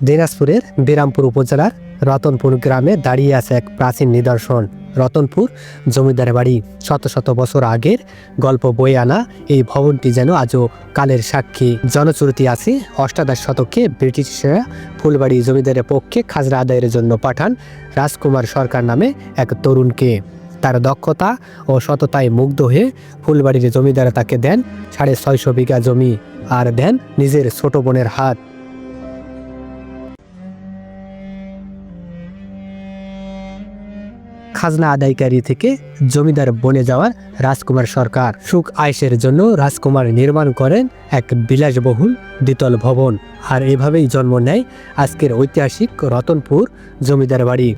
দিনাজপুরের বিরামপুর উপজেলার রতনপুর গ্রামে দাঁড়িয়ে আছে এক প্রাচীন নিদর্শন। রতনপুর জমিদার বাড়ি। শত শত বছর আগের গল্প বয়ে আনা এই ভবনটি যেন আজও কালের সাক্ষী। জনশ্রুতি আছে, অষ্টাদশ শতকে ব্রিটিশরা ফুলবাড়ি জমিদারের পক্ষে খাজনা আদায়ের জন্য পাঠান রাজকুমার সরকার নামে এক তরুণকে। তার দক্ষতা ও সততায় মুগ্ধ হয়ে ফুলবাড়ির জমিদার তাকে দেন 650 বিঘা জমি আর দেন নিজের ছোট বোনের হাত। খাজনা আদায়কারী থেকে জমিদার বনে যাওয়ার রাজকুমার সরকার সুখ আয়েশের জন্য রাজকুমার নির্মাণ করেন এক বিলাসবহুল দ্বিতল ভবন। আর এভাবেই জন্ম নেয় আজকের ঐতিহাসিক রতনপুর জমিদার বাড়ি।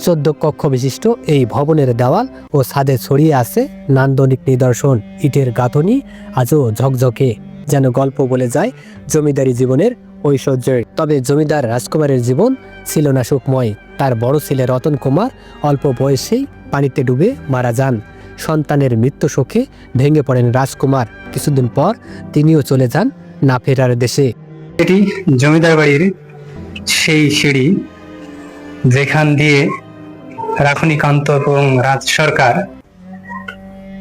14 কক্ষ বিশিষ্ট এই ভবনের দেওয়াল ও ছাদে ছড়িয়ে আছে নান্দনিক নিদর্শন। ইটের গাঁথনি আজও ঝকঝকে, যেন গল্প বলে যায় জমিদারি জীবনের ঐশ্বর্যের। তবে জমিদার রাজকুমারের জীবন ছিল না সুখময়। তার বড় ছেলে রতন কুমার অল্প বয়সেই পানিতে ডুবে মারা যান। সন্তানের মৃত্যু শোকে ভেঙে পড়েন রাজকুমার। কিছুদিন পর তিনিও চলে যান না ফেরার দেশে। এটি জমিদার বাড়ির সেই সিঁড়ি যেখান দিয়ে রাখনীকান্ত এবং রাজ সরকার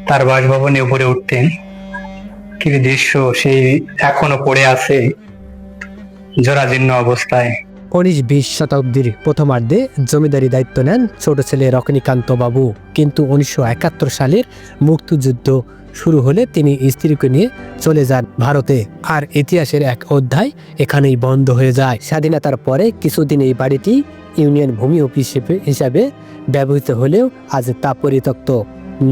তার বাসভবনে উপরে উঠতেন। কি দৃশ্য সেই এখনো পড়ে আছে জরাজীর্ণ অবস্থায়। 19-20 শতাব্দীর প্রথমার্ধে জমিদারি দায়িত্ব নেন ছোট ছেলে রজনীকান্ত বাবু। কিন্তু 1971 সালের মুক্তিযুদ্ধ শুরু হলে তিনি স্ত্রীকে নিয়ে চলে যান ভারতে। আর ইতিহাসের এক অধ্যায় এখানেই বন্ধ হয়ে যায়। স্বাধীনতার পরে কিছুদিন এই বাড়িটি ইউনিয়ন ভূমি অফিস হিসাবে ব্যবহৃত হলেও আজ তা পরিত্যক্ত।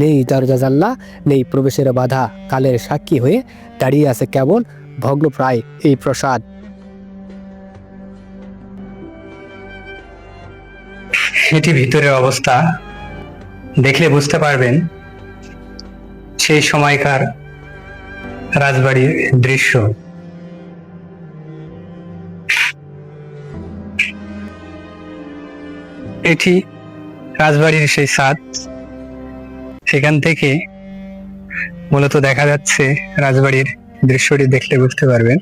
নেই দরজা জানলা, নেই প্রবেশের বাধা। কালের সাক্ষী হয়ে দাঁড়িয়ে আছে কেবল ভগ্নপ্রায় এই প্রাসাদ। এটি ভিতরের অবস্থা দেখলে বুঝতে পারবেন সেই সময়কার রাজবাড়ির দৃশ্য। এটি রাজবাড়ির সেই ছাদ, সেখান থেকে মূলত দেখা যাচ্ছে রাজবাড়ির দৃশ্যটি দেখলে বুঝতে পারবেন।